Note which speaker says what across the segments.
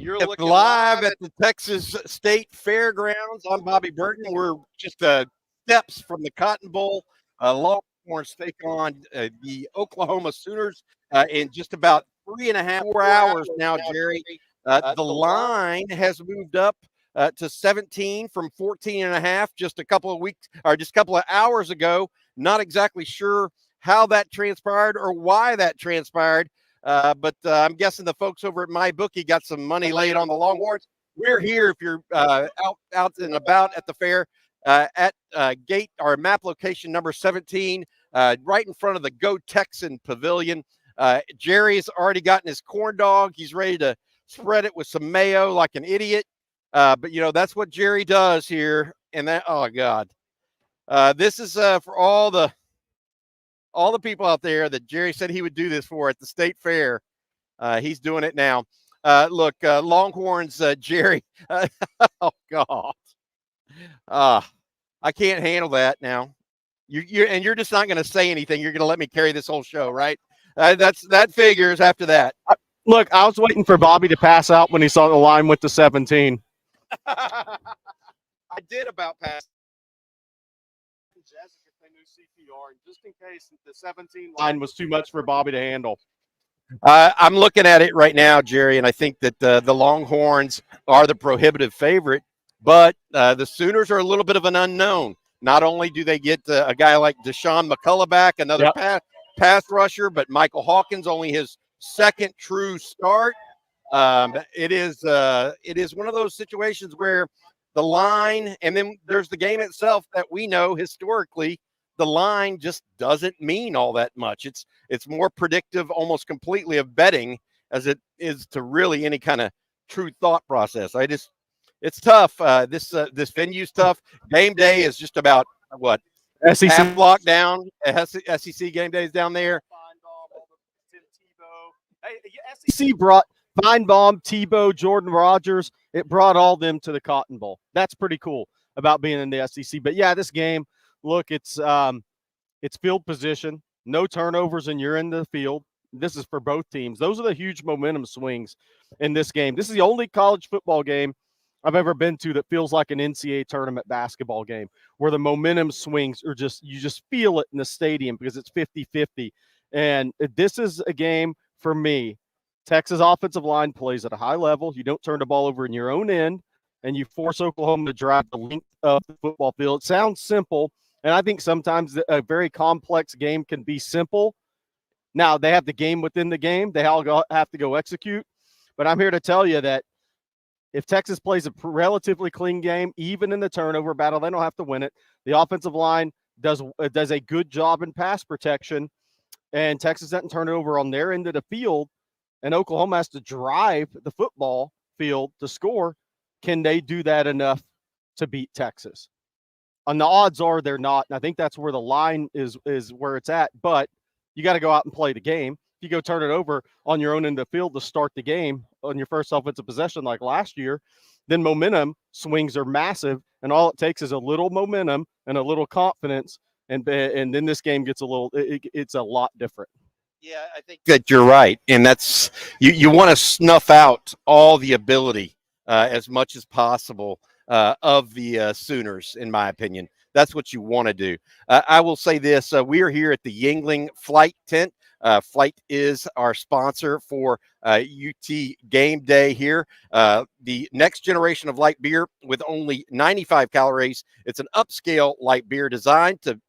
Speaker 1: You're looking live at the Texas State Fairgrounds. I'm Bobby Burton. We're just steps from the Cotton Bowl. Longhorns take on the Oklahoma Sooners in just about 3.5, 4 hours now, Jerry. The line has moved up to 17 from 14.5 just a couple of weeks or just a couple of hours ago. Not exactly sure how that transpired or why that transpired. But I'm guessing the folks over at MyBookie got some money laid on the Longhorns. We're here if you're out and about at the fair at gate or map location number 17, right in front of the Go Texan Pavilion. Jerry's already gotten his corn dog. He's ready to spread it with some mayo like an idiot. But, you know, that's what Jerry does here. And that, oh, God. This is for all the people out there that Jerry said he would do this for at the state fair. He's doing it now. Look, Longhorns, Jerry. Oh, God. I can't handle that now. You're just not going to say anything. You're going to let me carry this whole show, right? That figures after that.
Speaker 2: Look, I was waiting for Bobby to pass out when he saw the line went to 17.
Speaker 1: I did about pass.
Speaker 2: CPR, just in case the 17 line was too much for Bobby to handle.
Speaker 1: I'm looking at it right now, Jerry, and I think that the Longhorns are the prohibitive favorite, but the Sooners are a little bit of an unknown. Not only do they get a guy like Deshaun McCullough back, another pass rusher, but Michael Hawkins, only his second true start. It is one of those situations where the line, and then there's the game itself that we know historically, the line just doesn't mean all that much. It's more predictive almost completely of betting as it is to really any kind of true thought process. It's tough. This venue's tough. Game day is just about what?
Speaker 2: SEC
Speaker 1: lockdown. SEC game days down there.
Speaker 2: SEC brought Feinbaum, Tebow, Jordan Rogers. It brought all them to the Cotton Bowl. That's pretty cool about being in the SEC. But yeah, this game, look, it's field position, no turnovers, and you're in the field. This is for both teams. Those are the huge momentum swings in this game. This is the only college football game I've ever been to that feels like an NCAA tournament basketball game where the momentum swings are you just feel it in the stadium because it's 50-50. And this is a game for me. Texas offensive line plays at a high level. You don't turn the ball over in your own end, and you force Oklahoma to drive the length of the football field. It sounds simple, and I think sometimes a very complex game can be simple. Now, they have the game within the game. They all have to go execute. But I'm here to tell you that if Texas plays a relatively clean game, even in the turnover battle, they don't have to win it. The offensive line does a good job in pass protection, and Texas doesn't turn it over on their end of the field, and Oklahoma has to drive the football field to score. Can they do that enough to beat Texas? And the odds are they're not, and I think that's where the line is where it's at. But you got to go out and play the game. If you go turn it over on your own end of the field to start the game on your first offensive possession like last year, then momentum swings are massive, and all it takes is a little momentum and a little confidence, and then this game gets it's a lot different.
Speaker 1: Yeah, I think that you're right, and that's you want to snuff out all the ability as much as possible of the Sooners, in my opinion. That's what you want to do. I will say this. We are here at the Yuengling Flight Tent. Flight is our sponsor for UT Game Day here. The next generation of light beer with only 95 calories. It's an upscale light beer designed to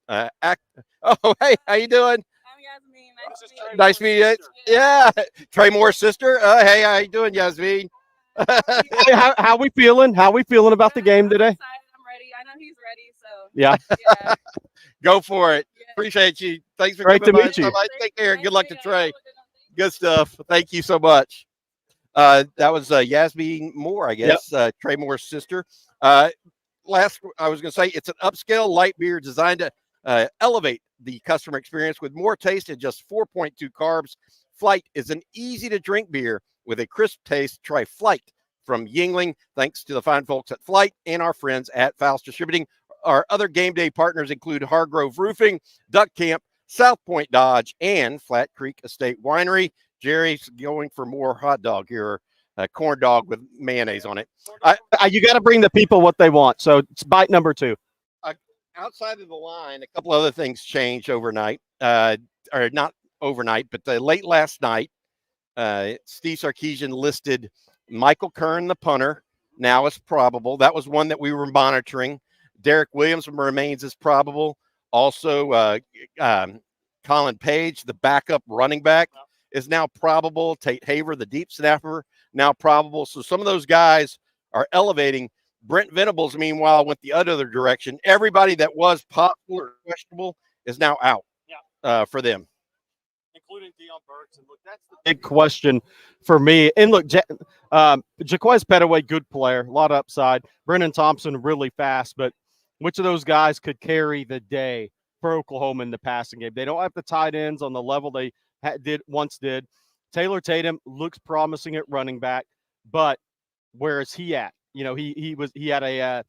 Speaker 1: act. Oh, hey, how you doing?
Speaker 3: Yasmin.
Speaker 1: Nice to meet you. Yeah. Trey Moore's sister. Hey, how you doing, Yasmin?
Speaker 2: Hey, how we feeling? How we feeling about the game today?
Speaker 3: I'm ready. I know he's ready, so
Speaker 2: yeah.
Speaker 1: Go for it. Yeah. Appreciate you. Thanks for
Speaker 2: Great
Speaker 1: coming
Speaker 2: to
Speaker 1: by.
Speaker 2: meet you.
Speaker 1: Take care. Good luck to Trey. Good stuff. Thank you so much. That was Yasmin Moore, I guess.
Speaker 2: Yep.
Speaker 1: Trey Moore's sister. I was going to say it's an upscale light beer designed to elevate the customer experience with more taste and just 4.2 carbs. Flight is an easy-to-drink beer with a crisp taste. Try Flight from Yuengling. Thanks to the fine folks at Flight and our friends at Faust Distributing. Our other game day partners include Hargrove Roofing, Duck Camp, South Point Dodge, and Flat Creek Estate Winery. Jerry's going for more hot dog here. corn dog with mayonnaise on it.
Speaker 2: You got to bring the people what they want. So it's bite number 2.
Speaker 1: Outside of the line, a couple other things changed overnight, or not overnight, but late last night. Steve Sarkisian listed Michael Kern, the punter, now as probable. That was one that we were monitoring. Derek Williams remains as probable. Also, Colin Page, the backup running back, is now probable. Tate Haver, the deep snapper, now probable. So some of those guys are elevating. Brent Venables, meanwhile, went the other direction. Everybody that was possible or questionable is now out for them.
Speaker 2: Including Deion Burks. And look, that's the big question for me. And look, Jaquez Pettaway, good player, a lot of upside. Brennan Thompson, really fast. But which of those guys could carry the day for Oklahoma in the passing game? They don't have the tight ends on the level they once did. Taylor Tatum looks promising at running back, but where is he at? You know, he had a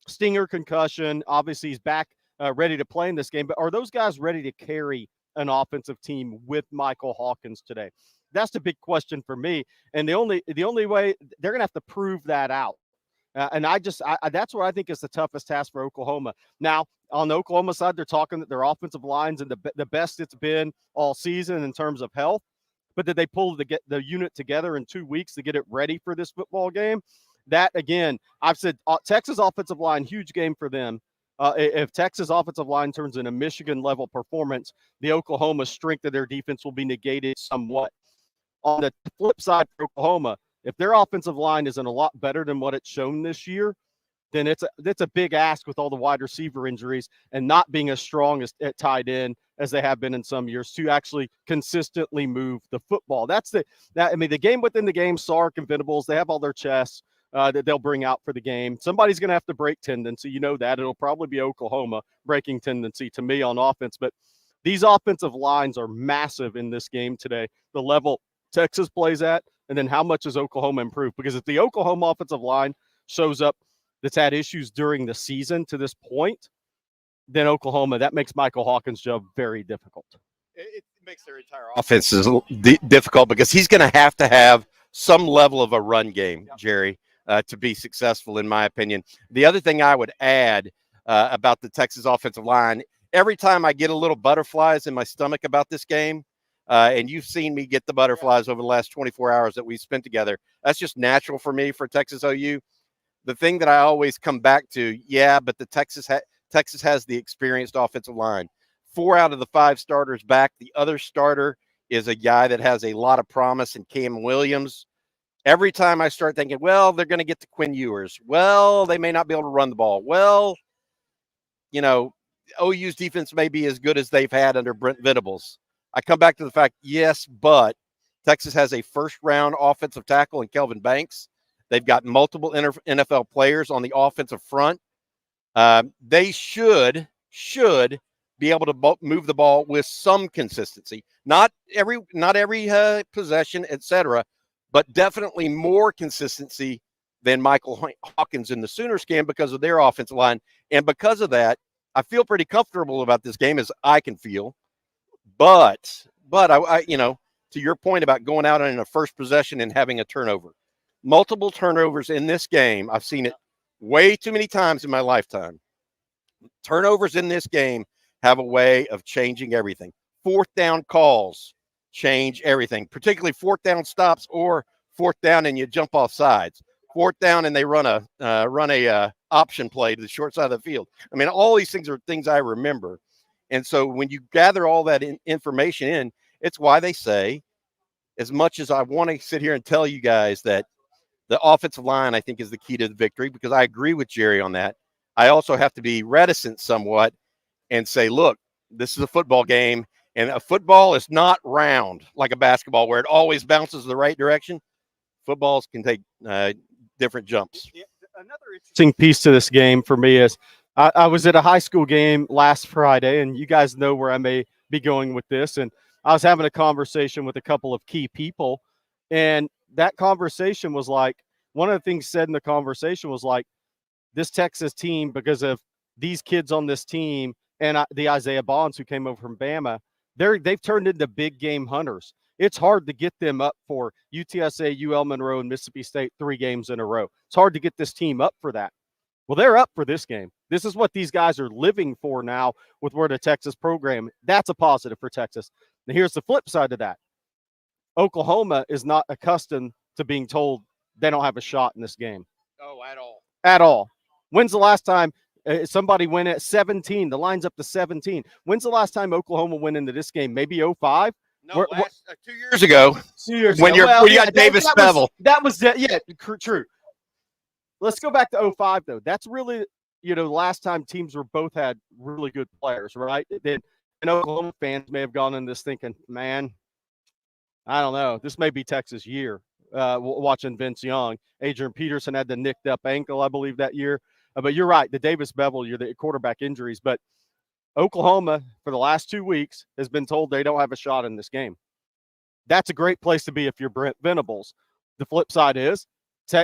Speaker 2: stinger concussion. Obviously, he's back ready to play in this game. But are those guys ready to carry an offensive team with Michael Hawkins today? That's the big question for me. And the only way they're going to have to prove that out. And that's what I think is the toughest task for Oklahoma. Now, on the Oklahoma side, they're talking that their offensive line's and the best it's been all season in terms of health. But did they pull the unit together in 2 weeks to get it ready for this football game? That, again, I've said Texas offensive line, huge game for them. If Texas offensive line turns in a Michigan-level performance, the Oklahoma strength of their defense will be negated somewhat. On the flip side for Oklahoma, if their offensive line isn't a lot better than what it's shown this year, then it's a big ask with all the wide receiver injuries and not being as strong at tight end as they have been in some years to actually consistently move the football. The game within the game, Sark and Venables, they have all their chests that they'll bring out for the game. Somebody's going to have to break tendency. You know that. It'll probably be Oklahoma breaking tendency to me on offense. But these offensive lines are massive in this game today. The level Texas plays at, and then how much is Oklahoma improved? Because if the Oklahoma offensive line shows up that's had issues during the season to this point, then Oklahoma, that makes Michael Hawkins' job very difficult.
Speaker 1: It makes their entire offense difficult because he's going to have some level of a run game, Jerry, to be successful, in my opinion. The other thing I would add about the Texas offensive line, every time I get a little butterflies in my stomach about this game, and you've seen me get the butterflies over the last 24 hours that we've spent together, that's just natural for me for Texas OU. The thing that I always come back to, but the Texas has the experienced offensive line. 4 out of the 5 starters back. The other starter is a guy that has a lot of promise in Cam Williams. Every time I start thinking, well, they're going to get to Quinn Ewers. Well, they may not be able to run the ball. Well, OU's defense may be as good as they've had under Brent Venables. I come back to the fact, yes, but Texas has a first-round offensive tackle in Kelvin Banks. They've got multiple NFL players on the offensive front. They should be able to move the ball with some consistency. Not every possession, etc., but definitely more consistency than Michael Hawkins in the Sooners can because of their offensive line. And because of that, I feel pretty comfortable about this game as I can feel. But I to your point about going out in a first possession and having a turnover. Multiple turnovers in this game. I've seen it way too many times in my lifetime. Turnovers in this game have a way of changing everything. 4th down calls change everything, particularly 4th down stops or 4th down and you jump off sides. 4th down and they run a option play to the short side of the field. I mean, all these things are things I remember. And so when you gather all that information in, it's why they say, as much as I want to sit here and tell you guys that the offensive line, I think, is the key to the victory, because I agree with Jerry on that. I also have to be reticent somewhat and say, look, this is a football game, and a football is not round like a basketball where it always bounces the right direction. Footballs can take different jumps.
Speaker 2: Another interesting piece to this game for me is I was at a high school game last Friday, and you guys know where I may be going with this, and I was having a conversation with a couple of key people, and that conversation was like, one of the things said in the conversation was like, this Texas team, because of these kids on this team and the Isaiah Bonds who came over from Bama, they've turned into big game hunters. It's hard to get them up for UTSA, UL Monroe, and Mississippi State 3 games in a row. It's hard to get this team up for that. Well, they're up for this game. This is what these guys are living for now with where the Texas program. That's a positive for Texas. Now, here's the flip side of that. Oklahoma is not accustomed to being told they don't have a shot in this game.
Speaker 1: Oh, at all.
Speaker 2: At all. When's the last time somebody went at 17? The line's up to 17. When's the last time Oklahoma went into this game? Maybe 05?
Speaker 1: No, 2 years ago.
Speaker 2: 2 years
Speaker 1: When
Speaker 2: ago.
Speaker 1: you got Davis Bevel.
Speaker 2: That was true. Let's go back to 05, though. That's really, the last time teams both had really good players, right? Then Oklahoma fans may have gone in this thinking, man, I don't know. This may be Texas' year. Watching Vince Young. Adrian Peterson had the nicked up ankle, I believe, that year. But you're right, the Davis Bevel, the quarterback injuries. But Oklahoma, for the last 2 weeks, has been told they don't have a shot in this game. That's a great place to be if you're Brent Venables. The flip side is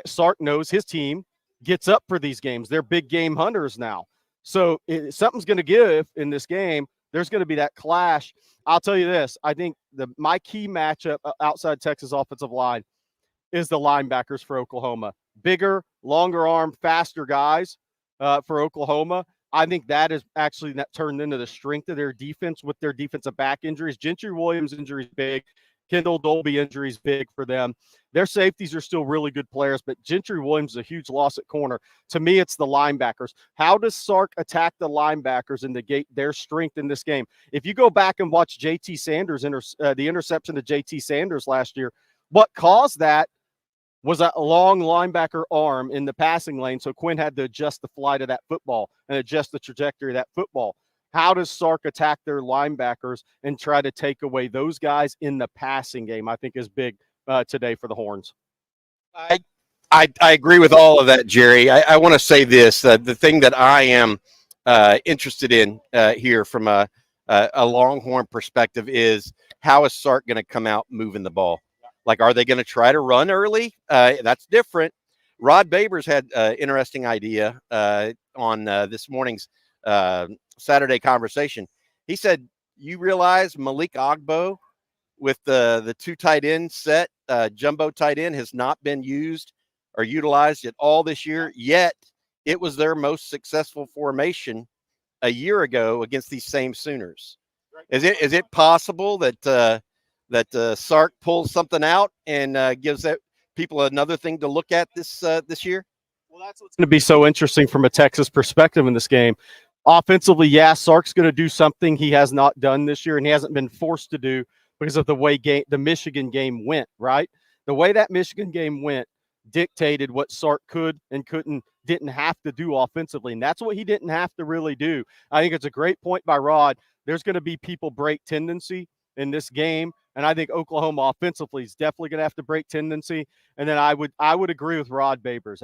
Speaker 2: Sark knows his team gets up for these games. They're big game hunters now. So something's going to give in this game. There's going to be that clash. I'll tell you this. I think my key matchup outside Texas offensive line is the linebackers for Oklahoma. Bigger, longer arm, faster guys for Oklahoma. I think that is actually turned into the strength of their defense with their defensive back injuries. Gentry Williams injury is big. Kendall Dolby injury is big for them. Their safeties are still really good players, but Gentry Williams is a huge loss at corner. To me, it's the linebackers. How does Sark attack the linebackers and negate their strength in this game? If you go back and watch JT Sanders, the interception of JT Sanders last year, what caused that was a long linebacker arm in the passing lane, so Quinn had to adjust the flight of that football and adjust the trajectory of that football. How does Sark attack their linebackers and try to take away those guys in the passing game, I think is big today for the Horns.
Speaker 1: I agree with all of that, Jerry. I want to say this. The thing that I am interested in here from a Longhorn perspective is how is Sark going to come out moving the ball? Like, are they going to try to run early? That's different. Rod Babers had an interesting idea on this morning's Saturday conversation. He said, you realize Malik Ogbo with the 2 tight end set, jumbo tight end, has not been used or utilized at all this year, yet it was their most successful formation a year ago against these same Sooners. Is it possible that Sark pulls something out and gives people another thing to look at this year?
Speaker 2: Well, that's what's going to be so interesting from a Texas perspective in this game. Offensively, Sark's going to do something he has not done this year, and he hasn't been forced to do because of the way the Michigan game went, right? The way that Michigan game went dictated what Sark could and didn't have to do offensively, and that's what he didn't have to really do. I think it's a great point by Rod. There's going to be people break tendency in this game, and I think Oklahoma offensively is definitely going to have to break tendency. And then I would agree with Rod Babers.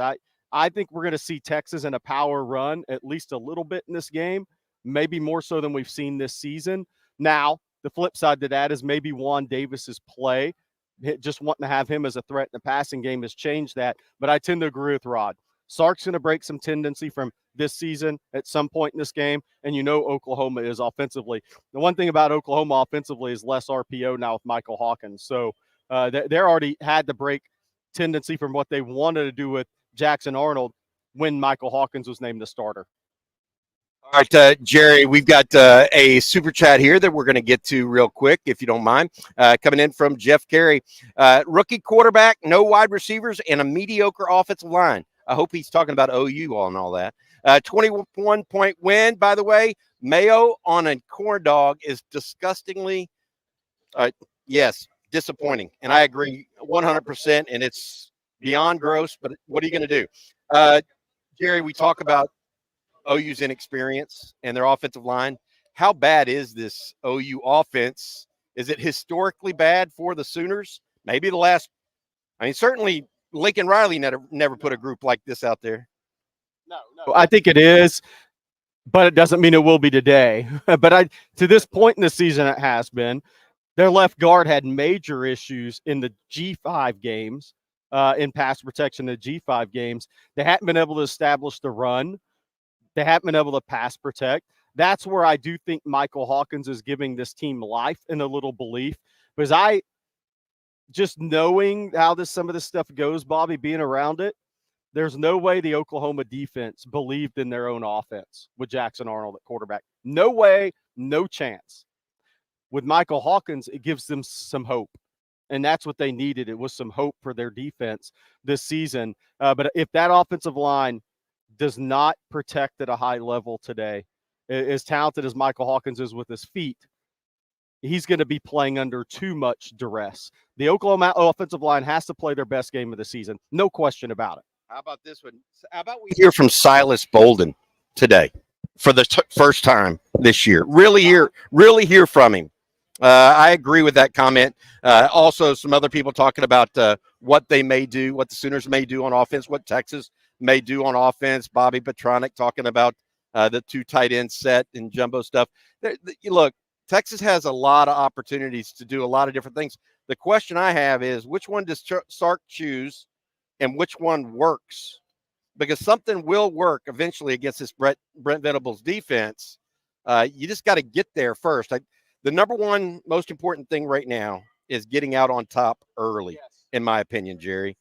Speaker 2: I think we're going to see Texas in a power run at least a little bit in this game, maybe more so than we've seen this season. Now, the flip side to that is maybe Juan Davis's play. Just wanting to have him as a threat in the passing game has changed that. But I tend to agree with Rod. Sark's going to break some tendency from this season at some point in this game, and Oklahoma is offensively. The one thing about Oklahoma offensively is less RPO now with Michael Hawkins. So they're already had to break tendency from what they wanted to do with Jackson Arnold when Michael Hawkins was named the starter.
Speaker 1: All right, Jerry, we've got a super chat here that we're going to get to real quick, if you don't mind. Coming in from Jeff Carey. Rookie quarterback, no wide receivers, and a mediocre offensive line. I hope he's talking about OU and all that. 21-point win, by the way. Mayo on a corn dog is disgustingly, disappointing. And I agree 100%, and it's beyond gross, but what are you going to do? Jerry, we talk about OU's inexperience and their offensive line. How bad is this OU offense? Is it historically bad for the Sooners? Maybe certainly Lincoln Riley never put a group like this out there.
Speaker 2: No, I think it is, but it doesn't mean it will be today. But to this point in the season, it has been. Their left guard had major issues in the G5 games, in pass protection in the G5 games. They hadn't been able to establish the run. They haven't been able to pass protect. That's where I do think Michael Hawkins is giving this team life and a little belief, because just knowing how some of this stuff goes, Bobby, being around it, there's no way the Oklahoma defense believed in their own offense with Jackson Arnold at quarterback. No way, no chance. With Michael Hawkins, it gives them some hope. And that's what they needed. It was some hope for their defense this season. But if that offensive line does not protect at a high level today, as talented as Michael Hawkins is with his feet, he's going to be playing under too much duress. The Oklahoma offensive line has to play their best game of the season. No question about it.
Speaker 1: How about this one? How about we hear from Silas Bolden today for the first time this year? Really hear from him. I agree with that comment. Also, some other people talking about what they may do, what the Sooners may do on offense, what Texas may do on offense. Bobby Petronic talking about the 2 tight end set and jumbo stuff. Look, Texas has a lot of opportunities to do a lot of different things. The question I have is, which one does Sark choose and which one works? Because something will work eventually against this Brent Venables defense. You just got to get there first. The number one most important thing right now is getting out on top early, in my opinion, Jerry.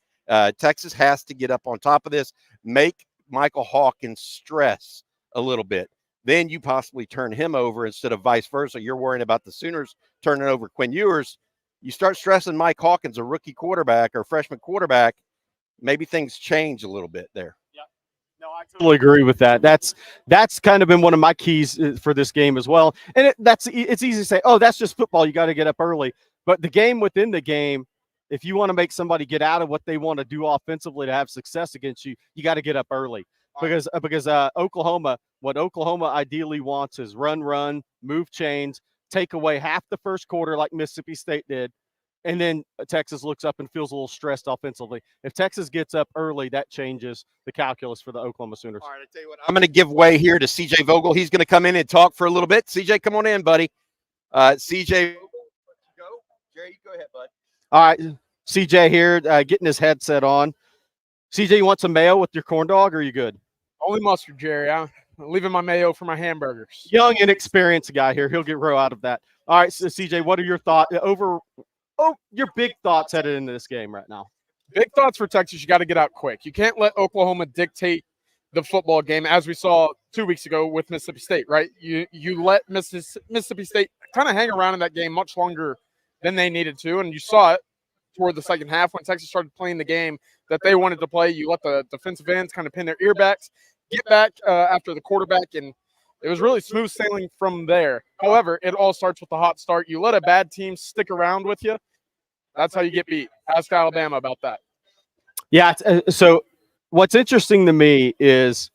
Speaker 1: Texas has to get up on top of this, make Michael Hawkins stress a little bit. Then you possibly turn him over instead of vice versa. You're worrying about the Sooners turning over Quinn Ewers. You start stressing Mike Hawkins, a rookie quarterback or freshman quarterback, maybe things change a little bit there.
Speaker 2: Yeah, no, I totally agree with that. That's kind of been one of my keys for this game as well. And it's easy to say, oh, that's just football. You got to get up early. But the game within the game, if you want to make somebody get out of what they want to do offensively to have success against you, you got to get up early. Because Oklahoma, what Oklahoma ideally wants is run, move chains, take away half the first quarter like Mississippi State did, and then Texas looks up and feels a little stressed offensively. If Texas gets up early, that changes the calculus for the Oklahoma Sooners.
Speaker 1: All right, I tell you what, I'm going to give way here to CJ Vogel. He's going to come in and talk for a little bit. CJ, come on in, buddy. CJ, go. Jerry, you go ahead, bud.
Speaker 2: All right, CJ here, getting his headset on. CJ, you want some mayo with your corn dog, or are you good?
Speaker 4: Only mustard, Jerry. I'm leaving my mayo for my hamburgers.
Speaker 2: Young, inexperienced guy here. He'll get row out of that. All right, so CJ, what are your thoughts your big thoughts headed into this game right now?
Speaker 4: Big thoughts for Texas. You got to get out quick. You can't let Oklahoma dictate the football game, as we saw 2 weeks ago with Mississippi State, right? You let Mississippi State kind of hang around in that game much longer than they needed to, and you saw it toward the second half when Texas started playing the game that they wanted to play. You let the defensive ends kind of pin their earbacks, get back after the quarterback, and it was really smooth sailing from there. However, it all starts with the hot start. You let a bad team stick around with you, that's how you get beat. Ask Alabama about that.
Speaker 2: Yeah, so what's interesting to me is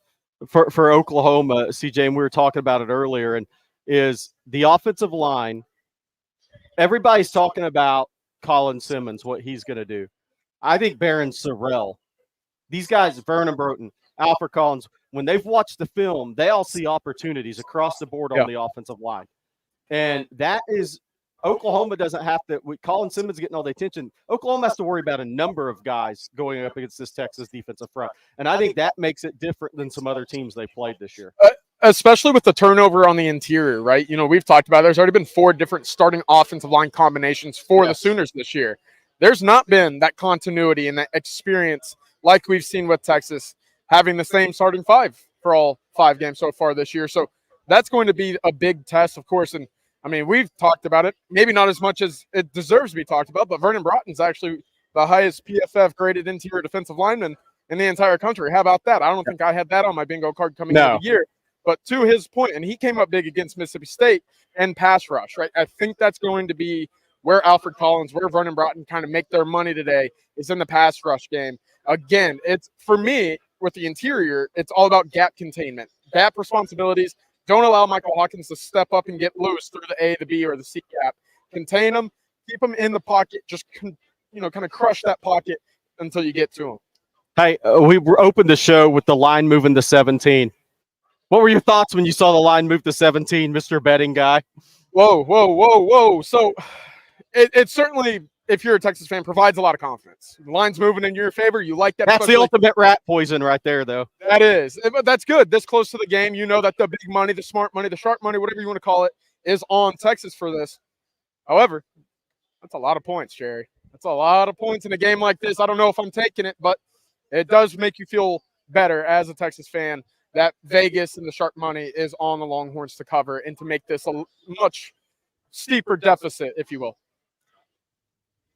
Speaker 2: for Oklahoma, CJ, and we were talking about it earlier, and is the offensive line. Everybody's talking about Colin Simmons, what he's going to do. I think Barron Sorrell, these guys, Vernon Broughton, Alfred Collins, when they've watched the film, they all see opportunities across the board on the offensive line. And that is Oklahoma doesn't have to – with Colin Simmons getting all the attention, Oklahoma has to worry about a number of guys going up against this Texas defensive front. And I think that makes it different than some other teams they played this year.
Speaker 4: Especially with the turnover on the interior, right? You know, we've talked about there's already been 4 different starting offensive line combinations for the Sooners this year. There's not been that continuity and that experience like we've seen with Texas having the same starting 5 for all 5 games so far this year. So that's going to be a big test, of course. And, I mean, we've talked about it, maybe not as much as it deserves to be talked about, but Vernon Broughton's actually the highest PFF graded interior defensive lineman in the entire country. How about that? I don't think I had that on my bingo card coming into the year. But to his point, and he came up big against Mississippi State and pass rush, right? I think that's going to be where Alfred Collins, where Vernon Broughton kind of make their money today is in the pass rush game. Again, it's for me with the interior, it's all about gap containment, gap responsibilities. Don't allow Michael Hawkins to step up and get loose through the A, the B, or the C gap. Contain them, keep them in the pocket, just kind of crush that pocket until you get to them.
Speaker 2: Hey, we opened the show with the line moving to 17. What were your thoughts when you saw the line move to 17, Mr. Betting guy?
Speaker 4: Whoa. So it certainly, if you're a Texas fan, provides a lot of confidence. The line's moving in your favor. You like that.
Speaker 2: That's the ultimate rat poison right there, though.
Speaker 4: That is. But that's good. This close to the game, you know that the big money, the smart money, the sharp money, whatever you want to call it, is on Texas for this. However, that's a lot of points, Jerry. That's a lot of points in a game like this. I don't know if I'm taking it, but it does make you feel better as a Texas fan that Vegas and the sharp money is on the Longhorns to cover and to make this a much steeper deficit, if you will.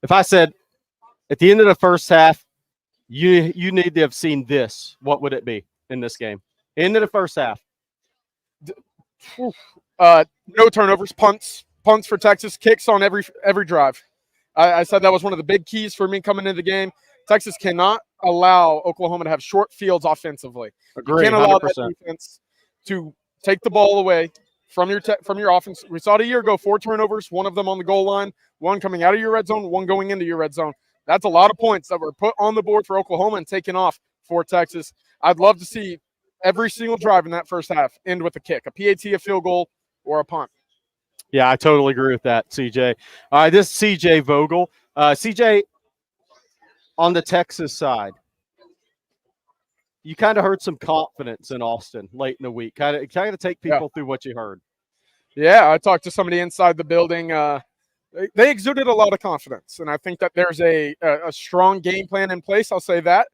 Speaker 2: If I said at the end of the first half, you need to have seen this, what would it be in this game? End of the first half.
Speaker 4: No turnovers, punts for Texas, kicks on every drive. I said that was one of the big keys for me coming into the game. Texas cannot allow Oklahoma to have short fields offensively.
Speaker 2: Agree,
Speaker 4: you can't allow
Speaker 2: 100%.
Speaker 4: that defense to take the ball away from your offense. We saw it a year ago, 4 turnovers, one of them on the goal line, one coming out of your red zone, one going into your red zone. That's a lot of points that were put on the board for Oklahoma and taken off for Texas. I'd love to see every single drive in that first half end with a kick, a PAT, a field goal, or a punt.
Speaker 2: Yeah, I totally agree with that, CJ. All right, this is CJ Vogel. CJ, on the Texas side, you kind of heard some confidence in Austin late in the week. Kind of take people through what you heard.
Speaker 4: Yeah, I talked to somebody inside the building. They exuded a lot of confidence, and I think that there's a strong game plan in place. I'll say that.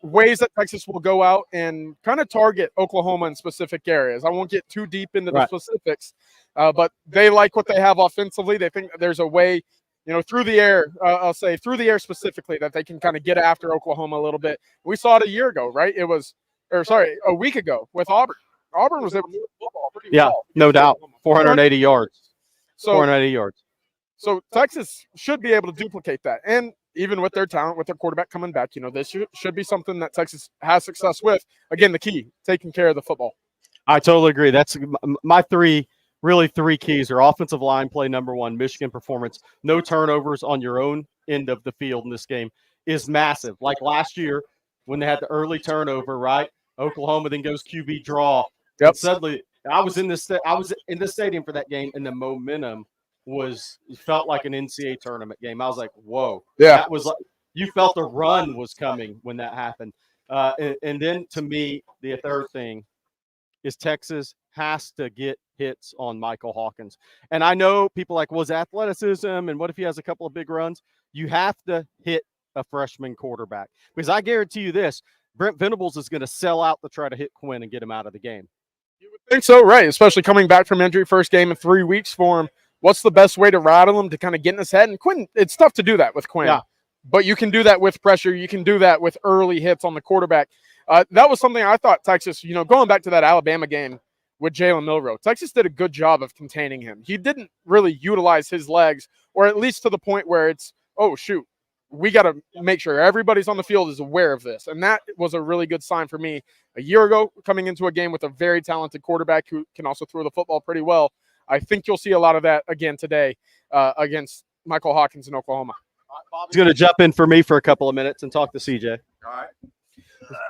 Speaker 4: Ways that Texas will go out and kind of target Oklahoma in specific areas. I won't get too deep into the specifics, but they like what they have offensively. They think that there's a way, through the air, I'll say through the air specifically, that they can kind of get after Oklahoma a little bit. We saw it a year ago, right? A week ago with Auburn. Auburn was able to move the football pretty well.
Speaker 2: No doubt. 480 yards.
Speaker 4: So
Speaker 2: 480 yards.
Speaker 4: So Texas should be able to duplicate that. And even with their talent, with their quarterback coming back, this should be something that Texas has success with. Again, the key, taking care of the football.
Speaker 2: I totally agree. That's my three keys are offensive line play, number one, Michigan performance. No turnovers on your own end of the field in this game is massive. Like last year when they had the early turnover, right? Oklahoma then goes QB draw.
Speaker 4: Yep.
Speaker 2: Suddenly, I was in the stadium for that game, and the momentum felt like an NCAA tournament game. I was like, whoa.
Speaker 4: Yeah.
Speaker 2: That was like, you felt the run was coming when that happened. And then to me, the third thing is Texas has to get hits on Michael Hawkins. And I know people like, was athleticism, and what if he has a couple of big runs? You have to hit a freshman quarterback. Because I guarantee you this, Brent Venables is going to sell out to try to hit Quinn and get him out of the game.
Speaker 4: You would think so, right? Especially coming back from injury, first game in 3 weeks for him. What's the best way to rattle him to kind of get in his head? And Quinn, it's tough to do that with Quinn.
Speaker 2: Yeah.
Speaker 4: But you can do that with pressure. You can do that with early hits on the quarterback. That was something I thought Texas, going back to that Alabama game with Jalen Milroe, Texas did a good job of containing him. He didn't really utilize his legs, or at least to the point where it's, oh, shoot, we got to make sure everybody's on the field is aware of this. And that was a really good sign for me a year ago, coming into a game with a very talented quarterback who can also throw the football pretty well. I think you'll see a lot of that again today against Michael Hawkins in Oklahoma.
Speaker 2: He's going to jump in for me for a couple of minutes and talk to CJ.
Speaker 1: All right.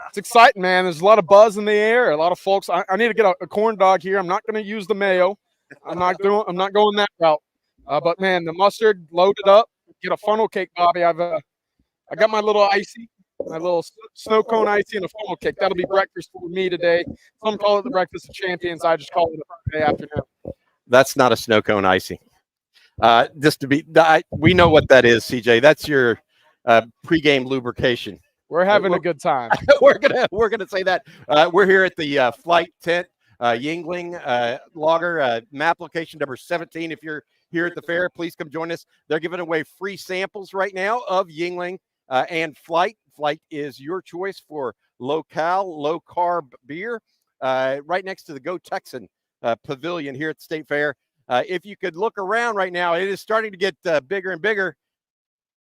Speaker 4: It's exciting, man. There's a lot of buzz in the air. A lot of folks. I need to get a corn dog here. I'm not going to use the mayo. I'm not going that route. But man, the mustard loaded up. Get a funnel cake, Bobby. I got my little icy, my little snow cone icy and a funnel cake. That'll be breakfast for me today. Some call it the breakfast of champions. I just call it a Friday afternoon.
Speaker 1: That's not a snow cone icy. We know what that is, CJ. That's your pregame lubrication.
Speaker 4: We're having a good time.
Speaker 1: we're gonna say that. We're here at the flight tent, Yingling Lager, map location number 17. If you're here at the fair, please come join us. They're giving away free samples right now of Yingling and Flight. Flight is your choice for low-cal, low-carb beer. Right next to the Go Texan pavilion here at the State Fair. If you could look around right now, it is starting to get bigger and bigger.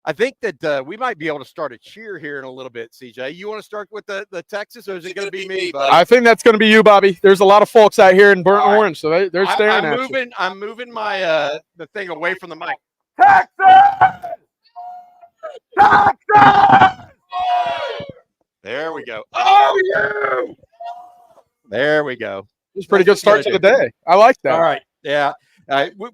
Speaker 1: I think that we might be able to start a cheer here in a little bit, CJ. You want to start with the Texas, or is it going to be me, buddy?
Speaker 4: I think that's going to be you, Bobby. There's a lot of folks out here in burnt orange, so they're staring at you.
Speaker 1: I'm moving my the thing away from the mic.
Speaker 4: Texas! Texas!
Speaker 1: There we go. Oh, you! There we go.
Speaker 4: It's a pretty good start to the day. I like that.
Speaker 1: All right. Yeah.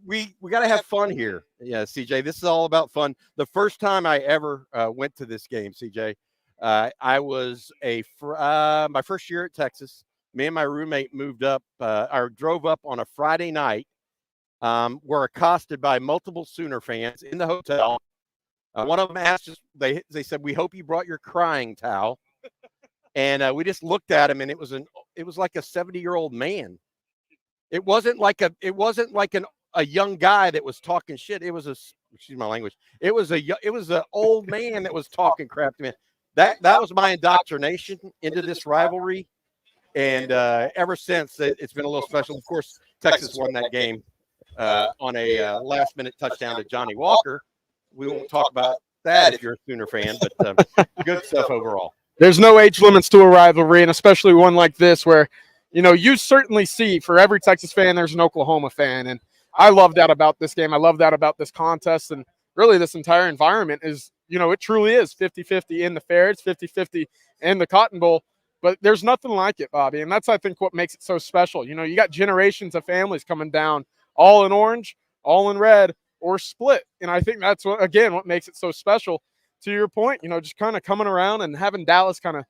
Speaker 1: We got to have fun here. Yeah, CJ, this is all about fun. The first time I ever went to this game, CJ, I was my first year at Texas. Me and my roommate moved up or drove up on a Friday night. Were accosted by multiple Sooner fans in the hotel. One of them asked us, they said, "We hope you brought your crying towel." And we just looked at him, and it was like a 70-year-old man. It wasn't like a young guy that was talking shit. It was excuse my language. It was an old man that was talking crap to me. That was my indoctrination into this rivalry, and ever since it's been a little special. Of course, Texas won that game on a last-minute touchdown to Johnny Walker. We won't talk about that if you're a Sooner fan, but good stuff overall.
Speaker 4: There's no age limits to a rivalry, and especially one like this where, you certainly see for every Texas fan, there's an Oklahoma fan. And I love that about this game. I love that about this contest. And really this entire environment is, it truly is 50-50 in the fair. It's 50-50 in the Cotton Bowl. But there's nothing like it, Bobby. And that's, I think, what makes it so special. You got generations of families coming down, all in orange, all in red, or split. And I think that's, what makes it so special. To your point, just kind of coming around and having Dallas kind of,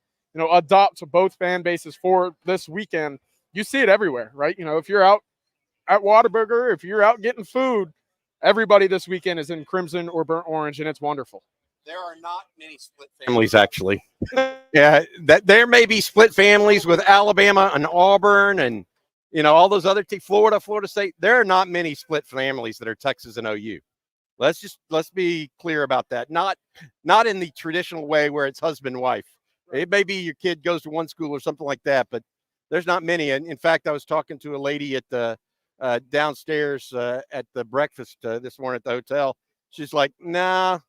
Speaker 4: adopt both fan bases for this weekend. You see it everywhere, right? If you're out at Whataburger, if you're out getting food, everybody this weekend is in crimson or burnt orange, and it's wonderful.
Speaker 1: There are not many split families, actually. Yeah, that there may be split families with Alabama and Auburn and all those other teams, Florida State. There are not many split families that are Texas and OU. Let's be clear about that. Not in the traditional way where it's husband and wife. It may be your kid goes to one school or something like that, but there's not many. And in fact, I was talking to a lady at the downstairs at the breakfast this morning at the hotel. She's like, "Nah,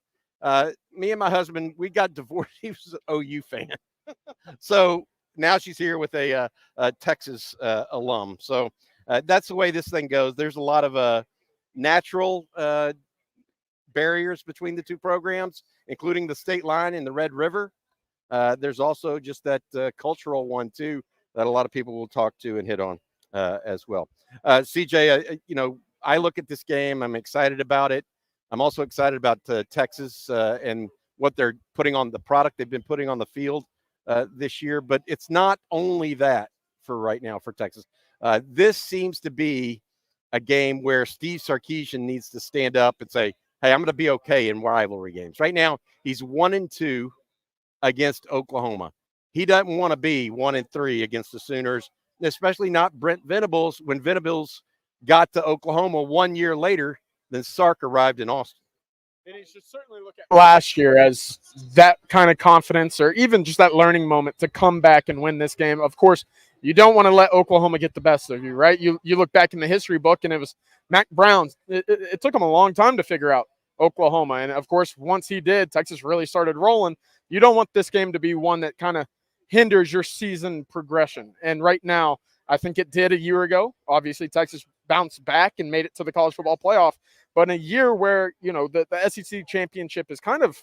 Speaker 1: me and my husband, we got divorced. He was an OU fan." So now she's here with a Texas alum. So that's the way this thing goes. There's a lot of natural barriers between the two programs, including the state line in the Red River. There's also just that cultural one too that a lot of people will talk to and hit on as well. CJ, I look at this game. I'm excited about it. I'm also excited about Texas and what they're putting on the product they've been putting on the field this year. But it's not only that for right now for Texas. This seems to be a game where Steve Sarkisian needs to stand up and say, "Hey, I'm going to be okay in rivalry games." Right now, he's 1-2 against Oklahoma. He doesn't want to be 1-3 against the Sooners, especially not Brent Venables when Venables got to Oklahoma 1 year later than Sark arrived in Austin.
Speaker 4: And he should certainly look at last year as that kind of confidence or even just that learning moment to come back and win this game. Of course, you don't want to let Oklahoma get the best of you, right? You look back in the history book, and it was Mac Brown. It took him a long time to figure out Oklahoma. And, of course, once he did, Texas really started rolling. You don't want this game to be one that kind of hinders your season progression. And right now, I think it did a year ago. Obviously, Texas bounced back and made it to the college football playoff. But in a year where, the SEC championship is kind of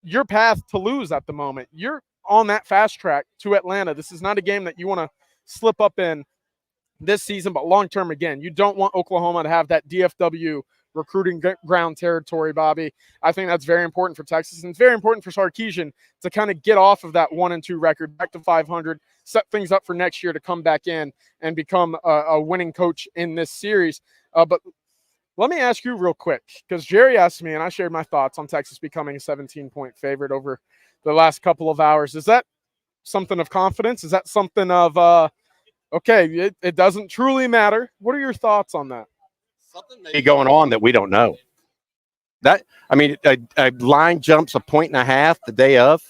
Speaker 4: your path to lose at the moment, you're on that fast track to Atlanta. This is not a game that you want to slip up in this season, but long-term, again, you don't want Oklahoma to have that DFW recruiting ground territory, Bobby. I think that's very important for Texas, and it's very important for Sarkisian to kind of get off of that 1-2 record back to 500, set things up for next year to come back in and become a winning coach in this series. But let me ask you real quick, because Jerry asked me, and I shared my thoughts on Texas becoming a 17-point favorite over the last couple of hours. Is that something of confidence? Is that something of, okay, it doesn't truly matter? What are your thoughts on that?
Speaker 1: Something may be going on that we don't know. A line jumps 1.5 the day of,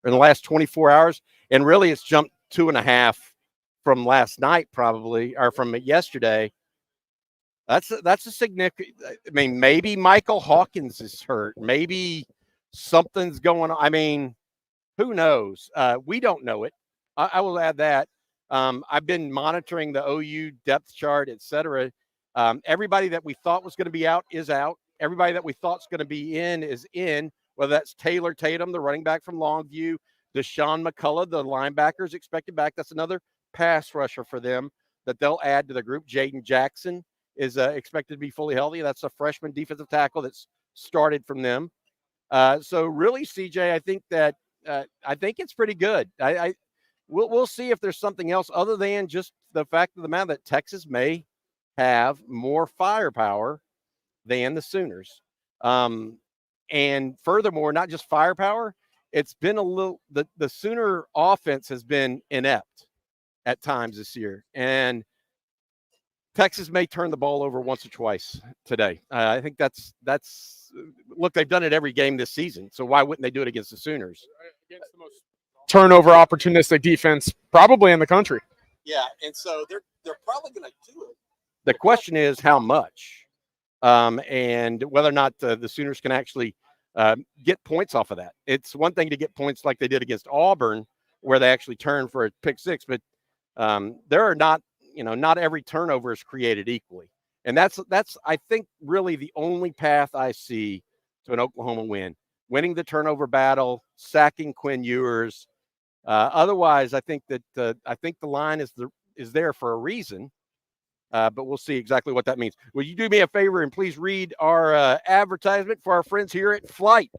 Speaker 1: or in the last 24 hours, and really it's jumped 2.5 from last night, probably, or from yesterday. That's a significant. Maybe Michael Hawkins is hurt. Maybe something's going on. Who knows? We don't know it. I will add that. I've been monitoring the OU depth chart, et cetera. Everybody that we thought was going to be out is out. Everybody that we thought was going to be in is in, whether that's Taylor Tatum, the running back from Longview, Deshaun McCullough, the linebacker is expected back. That's another pass rusher for them that they'll add to the group. Jaden Jackson is expected to be fully healthy. That's a freshman defensive tackle that's started from them. So really, CJ, I think that I think it's pretty good. We'll see if there's something else other than just the fact of the matter that Texas may have more firepower than the Sooners. And And furthermore, not just firepower, it's been a little the Sooner offense has been inept at times this year. And Texas may turn the ball over once or twice today. I think that's look, they've done it every game this season. So why wouldn't they do it against the Sooners?
Speaker 4: Against the most turnover opportunistic defense probably in the country.
Speaker 1: Yeah, and so they're probably going to do it. The question is how much, and whether or not the Sooners can actually get points off of that. It's one thing to get points like they did against Auburn, where they actually turned for a pick six, but there are not every turnover is created equally, and that's I think really the only path I see to an Oklahoma win: winning the turnover battle, sacking Quinn Ewers. Otherwise, I think that the line is there for a reason, but we'll see exactly what that means. Will you do me a favor and please read our advertisement for our friends here at Flight?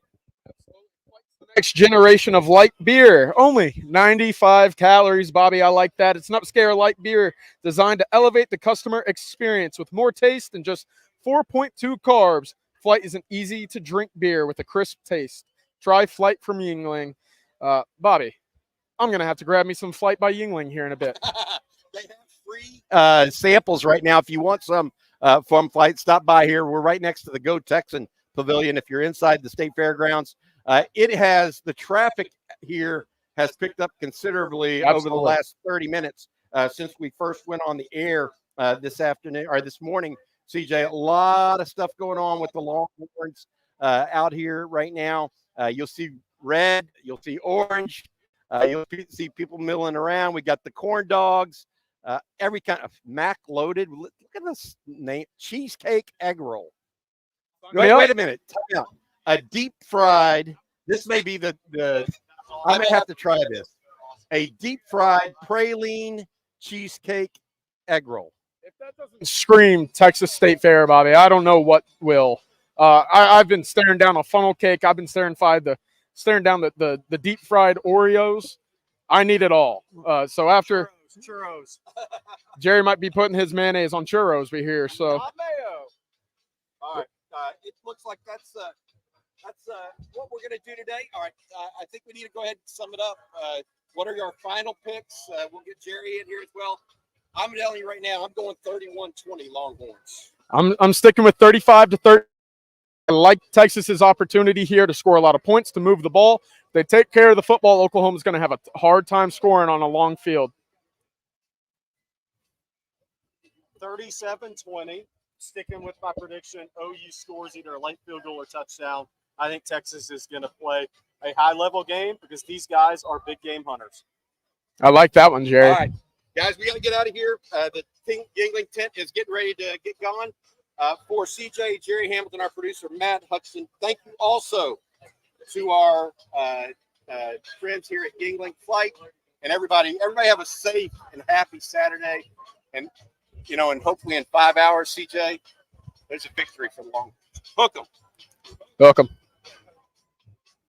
Speaker 4: Next generation of light beer, only 95 calories, Bobby. I like that. It's an upscale light beer designed to elevate the customer experience with more taste than just 4.2 carbs. Flight is an easy to drink beer with a crisp taste. Try Flight from Yuengling. Bobby, I'm going to have to grab me some Flight by Yuengling here in a bit.
Speaker 1: They have free samples right now. If you want some from Flight, stop by here. We're right next to the Go Texan Pavilion. If you're inside the state fairgrounds, the traffic here has picked up considerably over the last 30 minutes since we first went on the air this afternoon or this morning. CJ, a lot of stuff going on with the Longhorns out here right now. You'll see red, you'll see orange, you'll see people milling around. We got the corn dogs, every kind of Mac loaded. Look at this name, cheesecake egg roll. Wait a minute. Time out. A deep fried. This may be the. I may have to try this. A deep fried praline cheesecake egg roll.
Speaker 4: If that doesn't scream Texas State Fair, Bobby, I don't know what will. I've been staring down a funnel cake. I've been staring down the deep fried Oreos. I need it all. So after
Speaker 2: churros,
Speaker 4: Jerry might be putting his mayonnaise on churros. We hear so.
Speaker 2: not mayo.
Speaker 1: All right. It looks like that's what we're going to do today. All right. I think we need to go ahead and sum it up. What are your final picks? We'll get Jerry in here as well. I'm telling you right now, I'm going 31-20 Longhorns.
Speaker 4: I'm sticking with 35-30. I like Texas's opportunity here to score a lot of points, to move the ball. If they take care of the football, Oklahoma's going to have a hard time scoring on a long field.
Speaker 2: 37-20. Sticking with my prediction, OU scores either a late field goal or touchdown. I think Texas is going to play a high-level game because these guys are big game hunters.
Speaker 4: I like that one, Jerry.
Speaker 1: All right, guys, we got to get out of here. The Yuengling tent is getting ready to get going. For CJ, Jerry Hamilton, our producer, Matt Hudson, thank you also to our friends here at Yuengling Flight and everybody. Everybody have a safe and happy Saturday. And, and hopefully in 5 hours, CJ, there's a victory for the Longhorns. Hook 'em.
Speaker 4: Welcome.